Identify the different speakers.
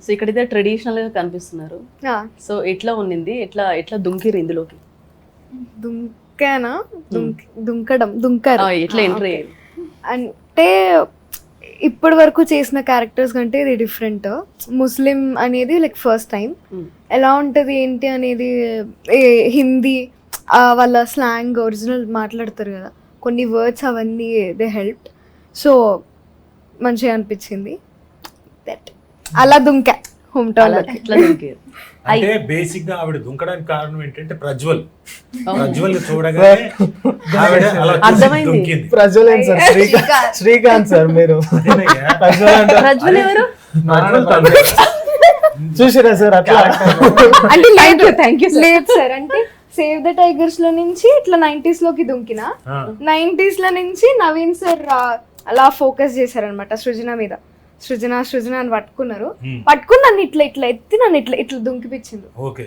Speaker 1: So ఇక్కడైతే traditional గా కనిపిస్తున్నారు. సో ఎట్లా ఉన్నింది, ఎట్లా ఎట్లా దుంకిరు ఇందులోకి?
Speaker 2: దుంకానా దుంకరు
Speaker 1: ఎట్లా ఎంట్రీ?
Speaker 2: అంటే ఇప్పటి వరకు చేసిన క్యారెక్టర్స్ కంటే ఇది డిఫరెంట్. ముస్లిం అనేది లైక్ ఫస్ట్ టైం. ఎలా ఉంటుంది ఏంటి అనేది హిందీ వాళ్ళ స్లాంగ్ ఒరిజినల్ మాట్లాడతారు కదా, కొన్ని వర్డ్స్ అవన్నీ దే హెల్ప్. సో మంచిగా అనిపించింది. దట్ అలా దుంకా హోమ్ టౌన్.
Speaker 1: ఎట్లా దుంకిరు?
Speaker 3: అంటే బేసిక్ గా ఆవిడ దుంకడానికి కారణం ఏంటంటే ప్రజ్వల్ చూడగానే ఆవిడ అలా చూసి
Speaker 1: అర్థమైంది.
Speaker 3: దుంకింది.
Speaker 4: ప్రజ్వల్ ఏం సార్? శ్రీకాంత్ సార్ మీరు.
Speaker 3: అదేనయ్యా.
Speaker 4: ప్రజ్వల్ అంటే
Speaker 1: ప్రజ్వల్ ఎవరు?
Speaker 3: ప్రజ్వల్ తండ్రి.
Speaker 4: చూసిరా సార్ అట్లా?
Speaker 2: అంటే
Speaker 1: థ్యాంక్ యూ
Speaker 2: లేదు సార్, అంటే సేవ్ ద టైగర్స్ లో నుంచి ఇట్లా 90s లోకి దుంకిన,
Speaker 3: ఆ,
Speaker 2: 90s లో నుంచి నవీన్ సార్ అలా ఫోకస్ చేశారనమాట సృజన మీద. సృజన అని పట్టుకున్నారు.
Speaker 3: Hmm.
Speaker 2: పట్టుకుని నన్ను ఇట్లా ఎత్తి నన్ను ఇట్లా దుంకిపించిండు.
Speaker 3: ఓకే.